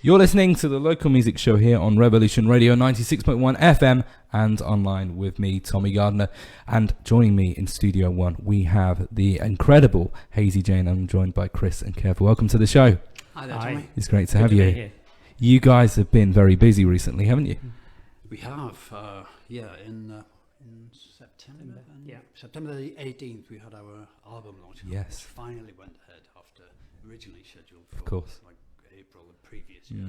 You're listening to the local music show here on Revolution Radio 96.1 FM and online with me, Tommy Gardner. And joining me in Studio One, we have the incredible Hazey Jane. I'm joined by Chris and Kev. Welcome to the show. Hi there, Tommy. It's great to have you here. You guys have been very busy recently, haven't you? We have, in September. September the 18th, we had our album launch. Yes. Which finally went ahead after originally scheduled for like April the previous year.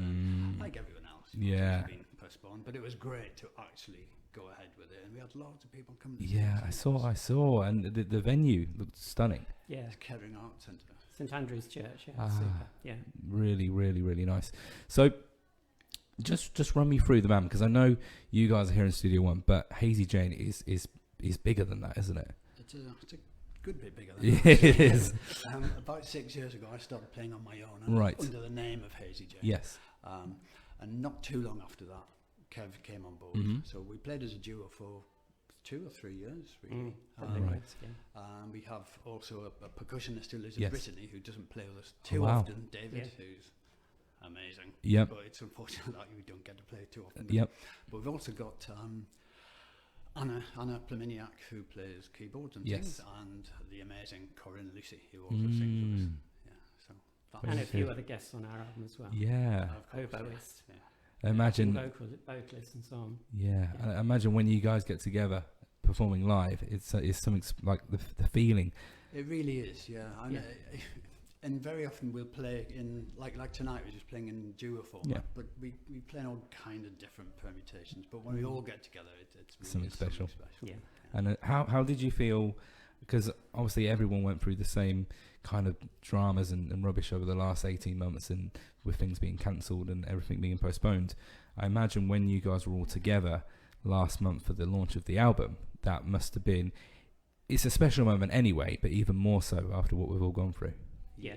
Like everyone else. Yeah. It's been postponed, but it was great to actually go ahead with it, and we had lots of people coming. Yeah, I saw, and the venue looked stunning. Yeah, Kettering Arts Centre. St Andrew's Church, super. Yeah. Really, really, really nice. So, just run me through the band, because I know you guys are here in Studio One, but Hazey Jane is bigger than that, isn't it? It's a good bit bigger than that. It is. About 6 years ago, I started playing on my own, under the name of Hazey Jane. Yes. And not too long after that, Kev came on board. So we played as a duo for 2 or 3 years, really. We have also a percussionist who lives in Brittany who doesn't play with us too often, David, who's amazing. Yep. But it's unfortunate that we don't get to play too often. Yep. But we've also got Anna Plaminiak, who plays keyboards and sings, and the amazing Corinne Lucy, who also sings with us. Yeah, so and a few other guests on our album as well. Yeah. Oboist. Yeah. I imagine vocalists and so on. Yeah. I imagine when you guys get together performing live, it's something like the feeling. It really is, yeah. And very often we'll play in like tonight we're just playing in duo format, but we play in all kind of different permutations. But when we all get together, it's really something special. Yeah. And how did you feel? Because obviously everyone went through the same kind of dramas and rubbish over the last 18 months, and with things being cancelled and everything being postponed. I imagine when you guys were all together last month for the launch of the album, that must have been. It's a special moment anyway, but even more so after what we've all gone through. Yeah.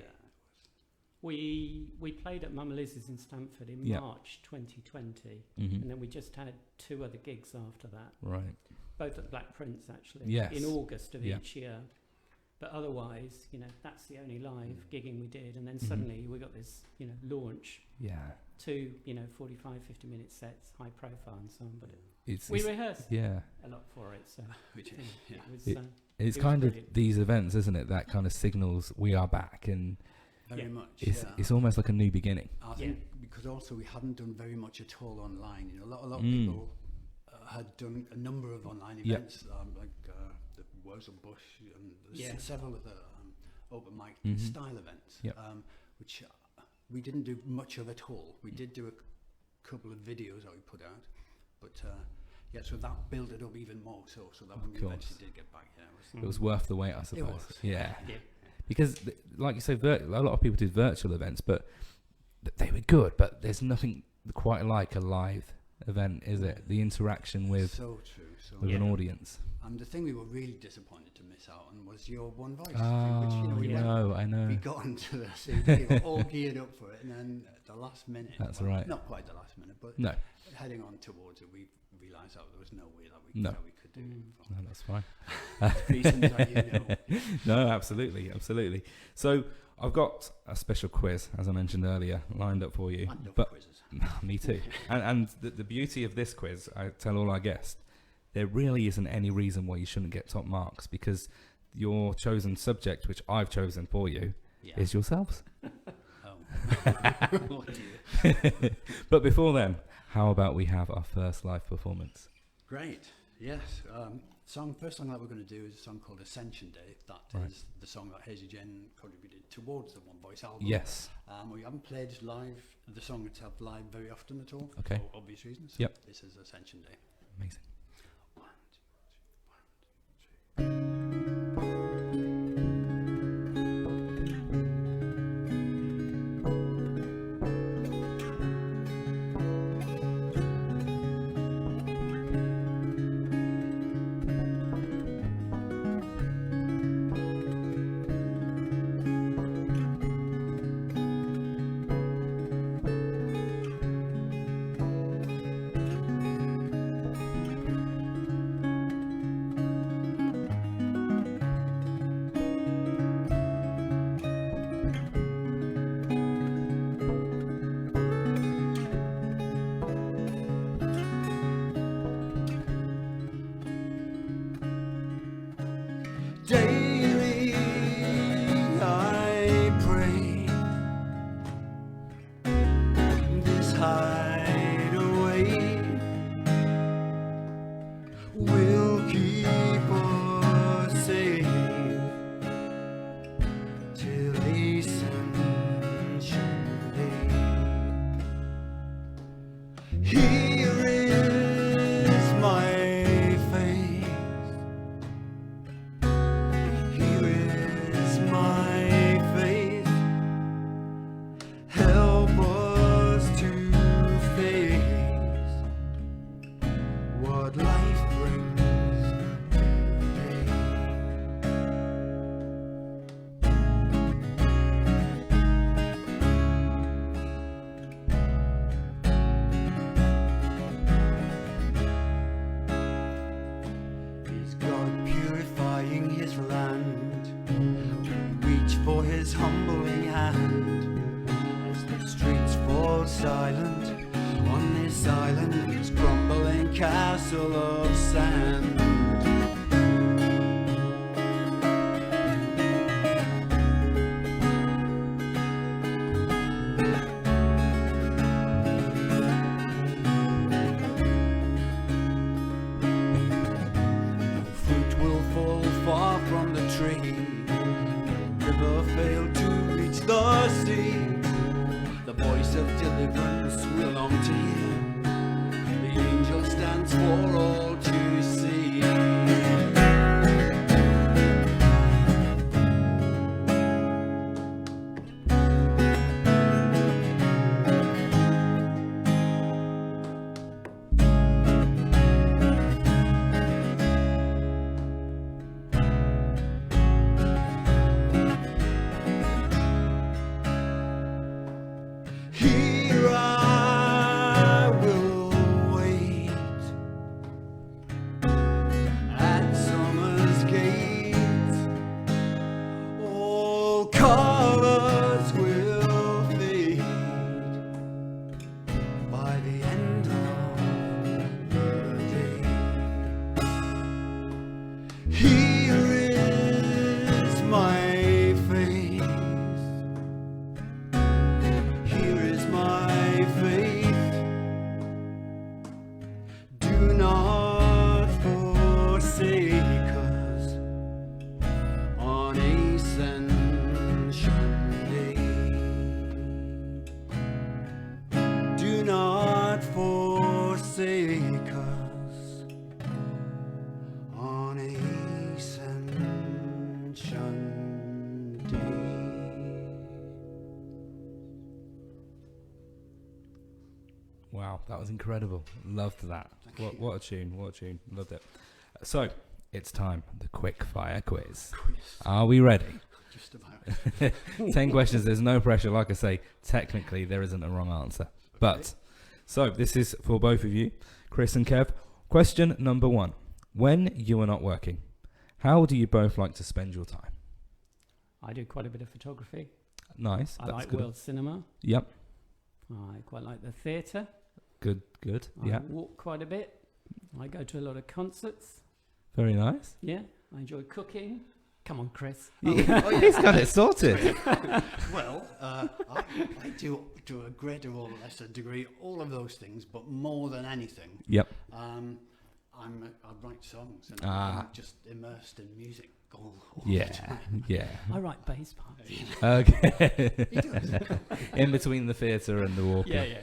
We played at Mama Liz's in Stamford in March 2020, and then we just had 2 other gigs after that. Right. Both at the Black Prince, actually, in August of each year. But otherwise, that's the only live gigging we did. And then suddenly we got this, launch. Yeah. 2, 45, 50-minute sets, high profile and so on. But we rehearsed a lot for it. So it's kind of these events, isn't it? That kind of signals we are back, and very much. It's almost like a new beginning. I think because also we hadn't done very much at all online. A lot of people had done a number of online events, like the Wurzel Bush and several of the open mic style events, which we didn't do much of at all. We did do a couple of videos that we put out, but so that built it up even more so that when we eventually did get back, it was worth the wait, I suppose. It was. Yeah. Because, like you say, a lot of people did virtual events, but they were good. But there's nothing quite like a live event, is it? The interaction with an audience. And the thing we were really disappointed to miss out on was your One Voice. Which, I know. We got onto the CD, we were all geared up for it, and then at the last minute. That's right. Not quite the last minute, but heading on towards it, we realised that there was no way that we could do it. No, that's fine. Reasons that No, absolutely. So I've got a special quiz, as I mentioned earlier, lined up for you. I love quizzes. Me too. and the beauty of this quiz, I tell all our guests, there really isn't any reason why you shouldn't get top marks, because your chosen subject, which I've chosen for you, is yourselves. Oh dear. But before then, how about we have our first live performance? Great. Yes. First song that we're going to do is a song called Ascension Day. That is the song that Hazey Jane contributed towards the One Voice album. Yes. We haven't played the song itself live very often at all, for obvious reasons. Yep. This is Ascension Day. Amazing. 1, 2, 3, 1, 2, 3. hideaway will keep us safe till Ascension Day. Here is my face, here is my faith, help us to face what life brings today. Is God purifying his land? Reach for his humbling hand as the streets fall silent on this island, this crumbling castle of sand. No fruit will fall far from the tree, no river fail to reach the sea. The voice of deliverance we long to hear, the angel stands for all to see. Here I will wait at summer's gate. All colors will fade by the end of the day. Here is my face, here is my faith. Do not forsake us on Ascension Day. Do not forsake us on Ascension Day. Wow, that was incredible. Loved that. What a tune. What a tune. Loved it. So, it's time. The quick fire quiz. Are we ready? Just about. 10 questions. There's no pressure. Like I say, technically there isn't a wrong answer. But, so this is for both of you, Chris and Kev. Question number 1. When you are not working, how do you both like to spend your time? I do quite a bit of photography. Nice. I That's like good. world cinema. Yep. I quite like the theatre. Good. Yeah. I walk quite a bit. I go to a lot of concerts. Very nice. Yeah. I enjoy cooking. Come on, Chris. He's got it sorted. Well, I do to a greater or lesser degree all of those things, but more than anything, Yep. I write songs and I'm just immersed in music all the time. Yeah. I write bass parts. Okay. He does. In between the theatre and the walking. Yeah.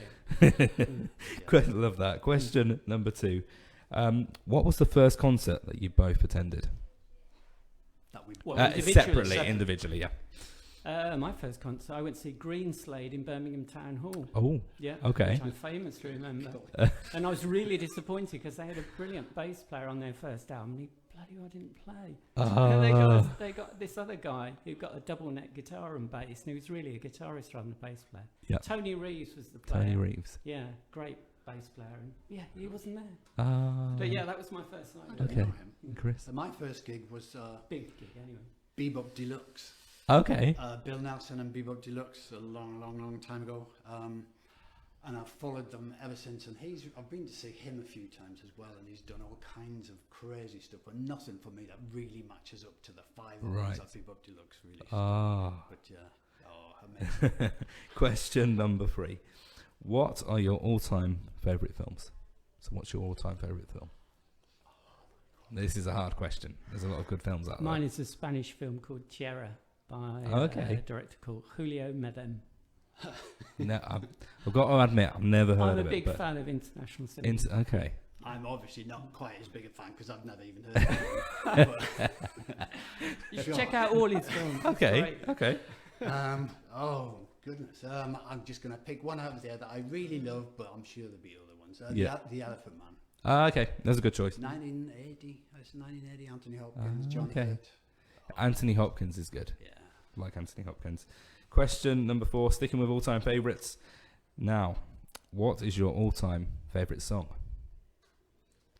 Love that. Question number 2. What was the first concert that you both attended? That we Individually, yeah. My first concert, I went to see Greenslade in Birmingham Town Hall. Oh, yeah. okay. Which I'm famous to remember. And I was really disappointed because they had a brilliant bass player on their first album and he bloody well didn't play. And they got this other guy who got a double neck guitar and bass, and he was really a guitarist rather than a bass player. Yep. Tony Reeves was the player. Tony Reeves. Yeah, great bass player. And yeah, he wasn't there. But yeah, that was my first night. I don't Okay. know him. Chris. My first gig was Big gig, anyway. Bebop Deluxe. Okay. Bill Nelson and Bebop Deluxe a long time ago. And I've followed them ever since. And I've been to see him a few times as well, and he's done all kinds of crazy stuff, but nothing for me that really matches up to the 5 hours that Bebop Deluxe released. But yeah, amazing. Question number 3. What are your all-time favourite films? So what's your all-time favourite film? This is a hard question. There's a lot of good films out there. Mine is a Spanish film called Tierra by a director called Julio Medem. No, I've got to admit, I've never heard of it. I'm a big fan of international cinema. Okay. I'm obviously not quite as big a fan because I've never even heard of it. You should check out all his films. Okay. Oh, goodness. I'm just going to pick one out of there that I really love, but I'm sure there'll be other ones. The Elephant Man. Okay, that's a good choice. 1980. It's 1980. Anthony Hopkins, John Hurt. Anthony Hopkins is good. Yeah. I like Anthony Hopkins. Question number 4, sticking with all-time favourites. Now, what is your all-time favourite song?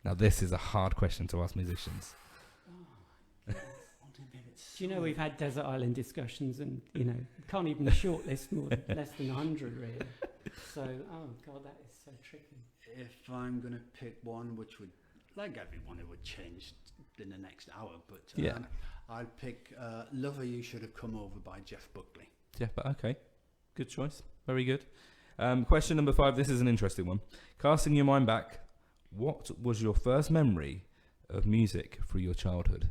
Now, this is a hard question to ask musicians. Do you know we've had Desert Island discussions and, can't even shortlist less than 100 really. So, oh God, that is so tricky. If I'm going to pick one, which would, like everyone, it would change in the next hour, but I'd pick Lover You Should Have Come Over by Jeff Buckley. Yeah, but okay. Good choice. Very good. Question number 5. This is an interesting one. Casting your mind back, what was your first memory of music through your childhood?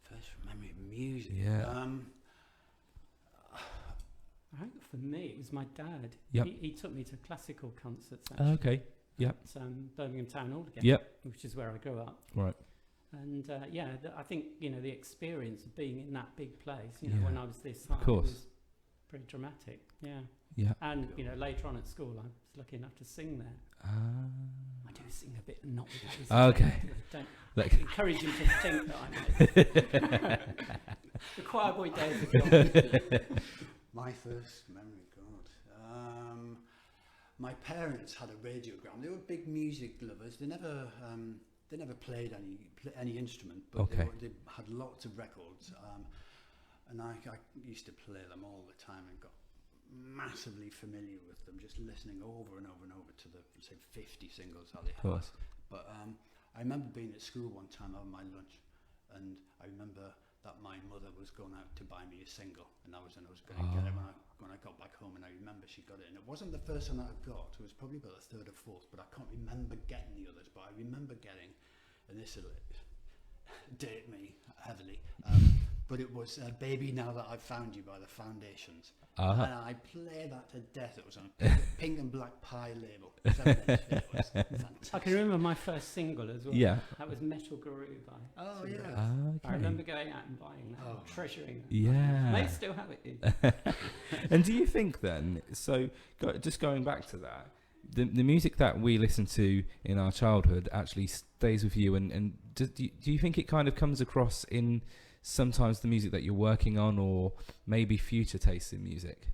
First memory of music? Yeah. I think for me, it was my dad. Yep. He took me to classical concerts, actually. Okay. Yep. At Birmingham Town Hall again. Yep. Which is where I grew up. Right. And I think the experience of being in that big place, Yeah. when I was this high, Of course. was pretty dramatic. Yeah. Yeah. And later on at school, I was lucky enough to sing there. I do sing a bit, not with his Okay. Don't encourage him to think that I might. The choir boy days are gone. My first memory, God. My parents had a radiogram. They were big music lovers. They never played any instrument, but they had lots of records. And I used to play them all the time and got massively familiar with them, just listening over and over and over to the, say, 50 singles that they had. But I remember being at school one time having my lunch, and I remember that my mother was going out to buy me a single, and I was going to get it when I got back home, and I remember she got it, and it wasn't the first one that I got. It was probably about the third or fourth, but I can't remember getting the others. But I remember getting, and this will date me heavily, but it was Baby Now That I've Found You by the Foundations. And I played that to death. It was on a pink and black pie label. 7-inch. It was fantastic. I can remember my first single as well. Yeah. That was Metal Guru by. Oh, yeah. I remember going out and buying that, treasuring it. Yeah. May still have it. And do you think then, so just going back to that, the music that we listen to in our childhood actually stays with you, and do you think it kind of comes across in sometimes the music that you're working on, or maybe future tastes in music?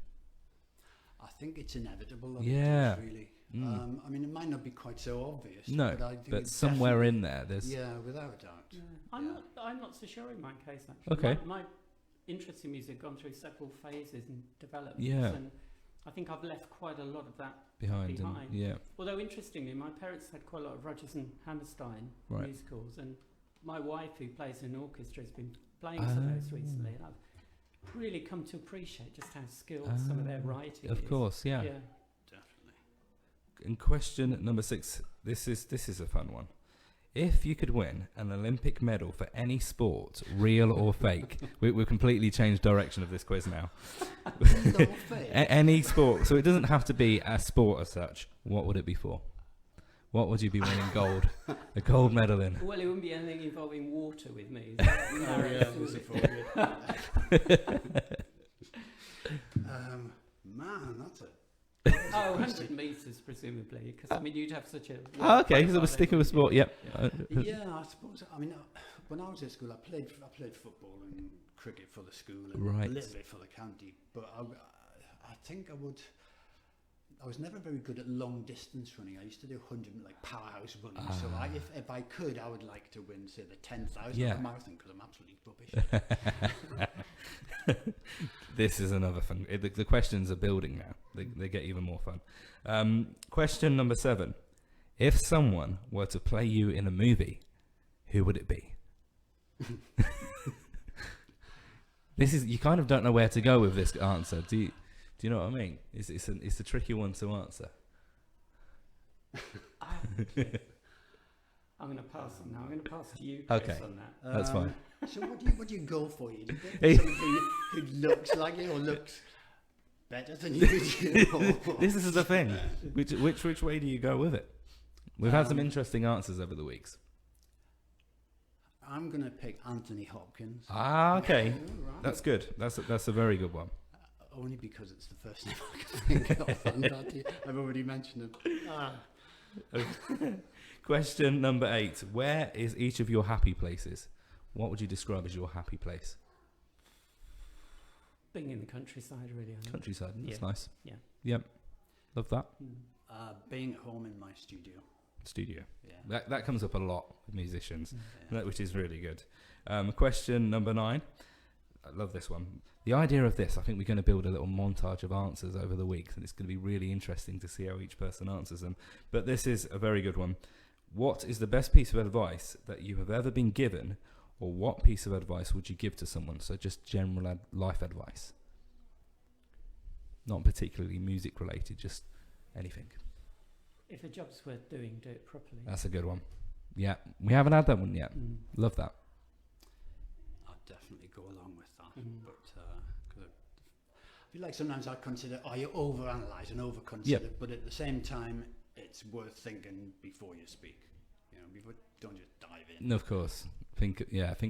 I think it's inevitable. Yeah. Really. I mean, it might not be quite so obvious. No, but I think but somewhere in there, there's. Yeah, without a doubt. Yeah. I'm not so sure in my case, actually. Okay. My interest in music gone through several phases and developments. Yeah. And I think I've left quite a lot of that behind. And, yeah. Although interestingly, my parents had quite a lot of Rodgers and Hammerstein musicals, and my wife, who plays in an orchestra, has been playing some of those recently, and I've really come to appreciate just how skilled some of their writing is. Of course, yeah. Definitely. And question number 6. This is a fun one. If you could win an Olympic medal for any sport, real or fake, we've completely changed direction of this quiz now. Real or fake? Any sport, so it doesn't have to be a sport as such. What would it be for? What would you be winning a gold medal in? Well, it wouldn't be anything involving water with me. Man, that's it. 100 metres, presumably, because you'd have such a. Okay, so we're sticking with sport. Yep. Yeah, I suppose. I mean, when I was at school, I played football and cricket for the school, and a little bit for the county. But I think I would. I was never very good at long distance running. I used to do 100 powerhouse running. So if I could, I would like to win, say, the 10,000 marathon, because I'm absolutely rubbish. This is another fun. The questions are building now. They get even more fun. Question number 7. If someone were to play you in a movie, who would it be? This is, you kind of don't know where to go with this answer. Do Do you know what I mean? It's a tricky one to answer. I'm going to pass on now. I'm going to pass to you, Chris, okay. on that. That's fine. So what do you go for? You get someone who looks like you or looks better than you do? This is the thing. Which way do you go with it? We've had some interesting answers over the weeks. I'm going to pick Anthony Hopkins. Ah, okay. Right. That's good. That's a very good one. Only because it's the first name I can think of. I've already mentioned him. Question number 8. Where is each of your happy places? What would you describe as your happy place? Being in the countryside, really. Countryside, that's nice. Yeah. Yep. Love that. Being at home in my studio. Yeah. That comes up a lot with musicians, which is really good. Question number 9. I love this one. The idea of this, I think we're going to build a little montage of answers over the weeks, and it's going to be really interesting to see how each person answers them. But this is a very good one. What is the best piece of advice that you have ever been given, or what piece of advice would you give to someone? So just general life advice. Not particularly music related, just anything. If a job's worth doing, do it properly. That's a good one. Yeah, we haven't had that one yet. Love that. I'll definitely go along with that. But I feel like sometimes I consider, you overanalyze and overconsider, but at the same time, it's worth thinking before you speak. Don't just dive in. Of course. Think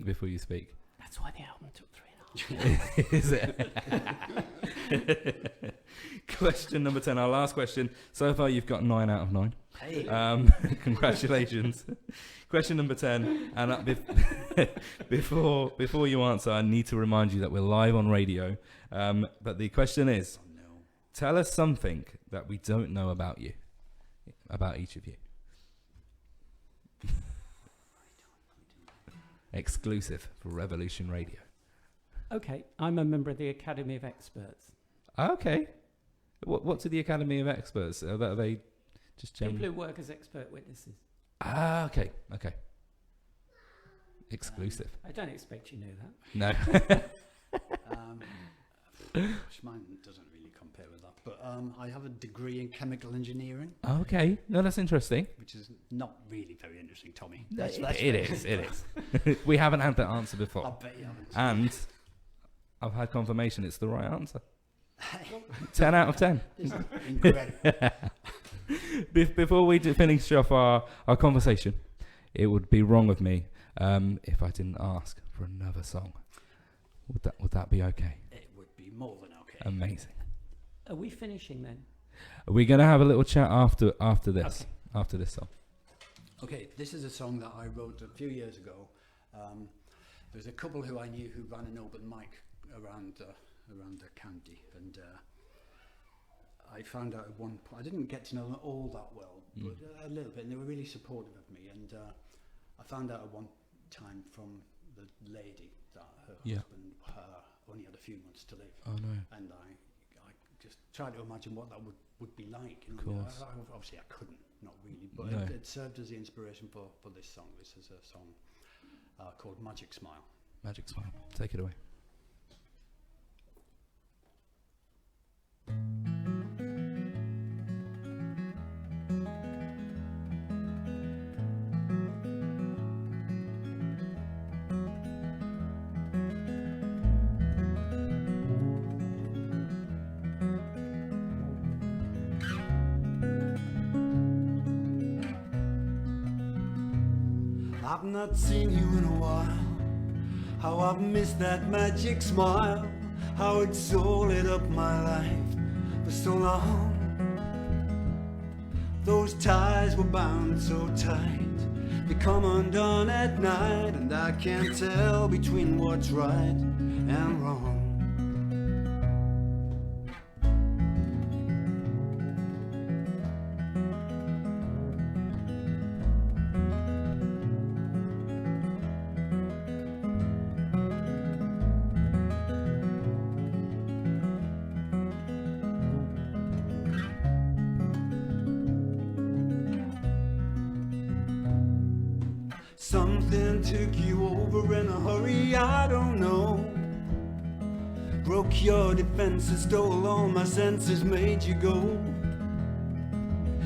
before you speak. That's why the album took 3.5 years. Is it? Question number 10, our last question. So far you've got 9 out of 9. Hey. Congratulations. Question number 10, and before you answer, I need to remind you that we're live on radio. But the question is, tell us something that we don't know about you, about each of you. Exclusive for Revolution Radio. Okay, I'm a member of the Academy of Experts. Okay. What's the Academy of Experts? Are they just general? People who work as expert witnesses. Ah, okay. Exclusive. I don't expect you knew that. No. Mine doesn't really compare with that. But I have a degree in chemical engineering. Okay. No, that's interesting. Which is not really very interesting, Tommy. It is. We haven't had that answer before. I bet you haven't. And I've had confirmation it's the right answer. 10 out of 10. This is incredible. Before we finish off our conversation, it would be wrong of me if I didn't ask for another song. Would that be okay? It would be more than okay. Amazing. Are we finishing then? We're going to have a little chat after this. Okay. After this song. Okay, this is a song that I wrote a few years ago. There's a couple who I knew who ran an open mic around the county, and I found out at one point, I didn't get to know them all that well, but a little bit, and they were really supportive of me, and I found out at one time from the lady that her husband only had a few months to live. Oh no. And I just tried to imagine what that would be like. Of course. Obviously I couldn't, not really, but it served as the inspiration for this song. This is a song called Magic Smile. Magic Smile. Take it away. I've not seen you in a while. How I've missed that magic smile. How it so lit up my life for so long. Those ties were bound so tight, they come undone at night, and I can't tell between what's right and wrong. Something took you over in a hurry, I don't know. Broke your defenses, stole all my senses, made you go.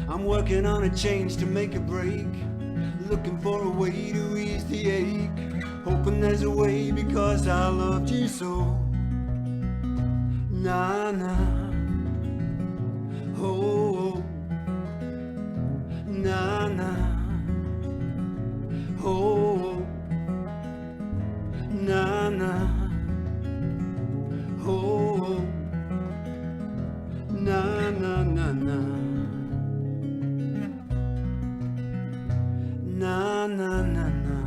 I'm working on a change to make a break, looking for a way to ease the ache, hoping there's a way because I loved you so. Na na, oh, na na, oh, na na, oh, na na na na, na na na na.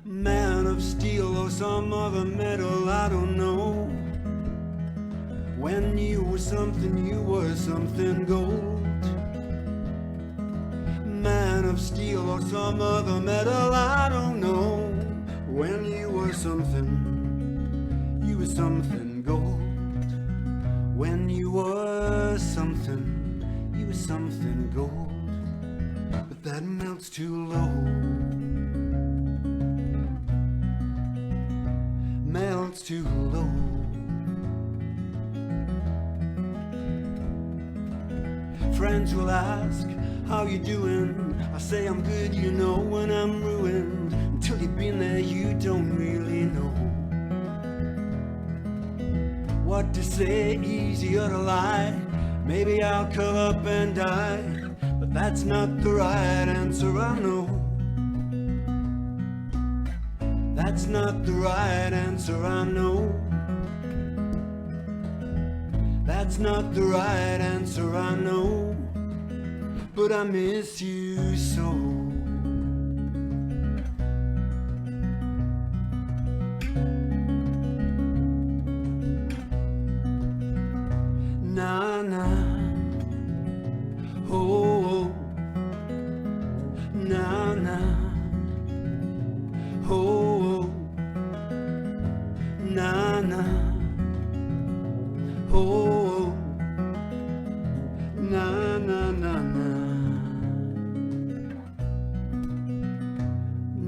Man of steel or some other metal, I don't know. When you were something gold. Man of steel or some other metal, I don't know. When you were something gold. When you were something gold. But that melts too low. Melts too low. Friends will ask, how you doing? I say I'm good, you know, when I'm ruined. Until you've been there, you don't really know what to say, easier to lie. Maybe I'll curl up and die, but that's not the right answer, I know. That's not the right answer, I know. That's not the right answer, I know. But I miss you so. Na na, oh, na na, oh, na na, oh, na na na na,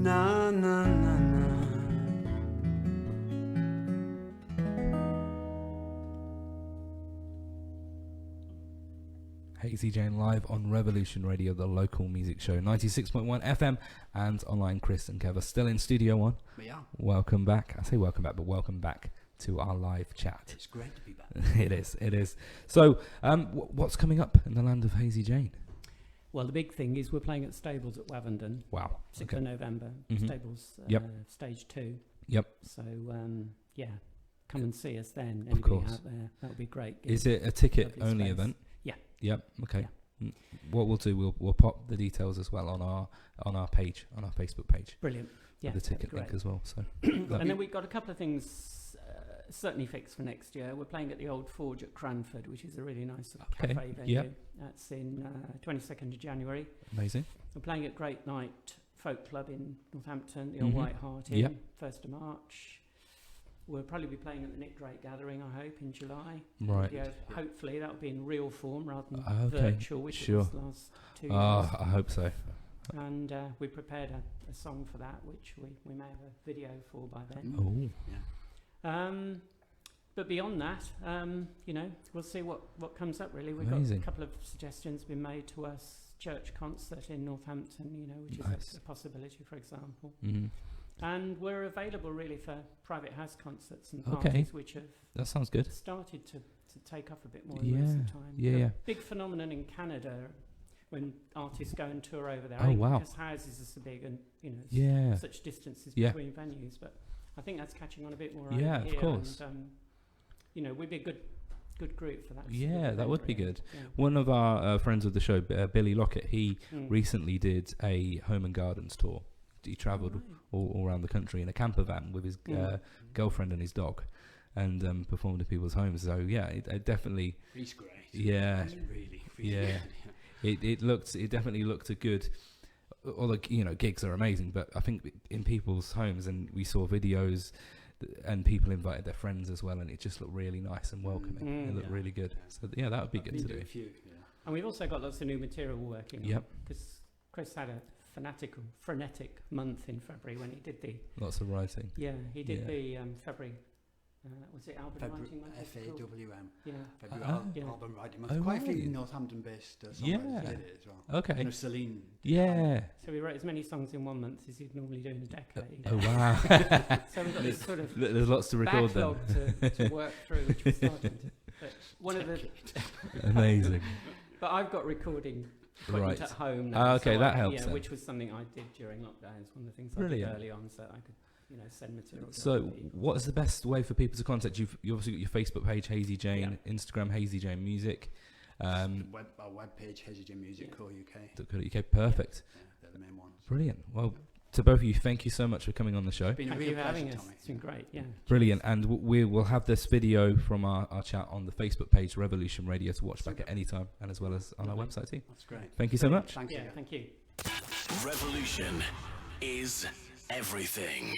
na na na na. Hazey Jane live on Revolution Radio, the local music show, 96.1 FM, and online. Chris and Kev are still in Studio One. We are. Welcome back. I say welcome back, but welcome back to our live chat. It's great to be back. It is. So, what's coming up in the land of Hazey Jane? Well, the big thing is we're playing at Stables at Wavendon. Wow. 6th of November. Mhm. Stables, Yep. stage 2. Yep. So, yeah, come and see us then. Of Anybody course. out there, that would be great. Is it a ticket Lovely only space. event? Yeah. Yep. Okay. Yeah. What we'll do, we'll pop the details as well on our page, on our Facebook page. Brilliant. Yeah, With the ticket that'd link be as well. So. great. And then we've got a couple of things certainly fixed for next year. We're playing at the Old Forge at Cranford, which is a really nice sort of Okay, cafe venue. yep. That's in 22nd of January. Amazing. We're playing at Great Night Folk Club in Northampton, the Old Mhm. White Hart Inn, Yep. 1st of March. We'll probably be playing at the Nick Drake Gathering, I hope, in July. Right. Yeah, hopefully that'll be in real form rather than Okay, virtual, which sure. it was the last 2 years. I hope so. And we prepared a song for that, which we may have a video for by then. Oh. Yeah. But beyond that, we'll see what comes up, really. We've Amazing. got a couple of suggestions been made to us. Church concert in Northampton, which Nice. is a possibility, for example. Mm-hmm. And we're available, really, for private house concerts and Okay. parties, which have That sounds good. started to take off a bit more in recent time. Yeah, They're yeah. a big phenomenon in Canada when artists go and tour over there. Oh, wow. Because houses are so big and, Yeah. such distances Yeah. between venues. But I think that's catching on a bit more Yeah, over of here. course. And, we'd be a good group for that. sort of Yeah, that event, would be really. good. Yeah. One of our friends of the show, Billy Lockett, he Mm. recently did a home and gardens tour. He travelled Right. all around the country in a camper van with his girlfriend and his dog, and performed in people's homes. So yeah, it definitely. He's great. Yeah. He's really Yeah. good. It definitely looked a good. All the gigs are amazing, but I think in people's homes, and we saw videos, and people invited their friends as well, and it just looked really nice and welcoming. It looked Yeah. really good. Yeah. So that would be I've good been to to do. a few, yeah. And we've also got lots of new material we're working on. Yep. Because Chris had a frenetic month in February when he did the... Lots of writing. Yeah, he did the February... was it album writing month? FAWM. Yeah. February album writing month. Quite a few Northampton-based songwriters did it as well. Okay. You know, Celine. Yeah. So we wrote as many songs in 1 month as he'd normally do in a decade. Oh wow. So we've got this sort of there's lots to record then. backlog to work through, which we're starting to. But one of the Amazing. But I've got recording equipment at home now. Okay, so that helps. Yeah, which was something I did during lockdown. It's one of the things I did early on, so I could, send material. So, what is the best way for people to contact you? You obviously got your Facebook page, Hazey Jane, Instagram, Hazey Jane Music. Our webpage, Hazey Jane Music .co.uk. Perfect. Yeah, they're the main ones. Brilliant. Well, to both of you, thank you so much for coming on the show. Thank you for having us. It's been great. Yeah. Brilliant. And we will have this video from our chat on the Facebook page, Revolution Radio, to watch back at any time, and as well as on our website too. That's great. Thank you so much. Thank you. Thank you. Revolution is everything.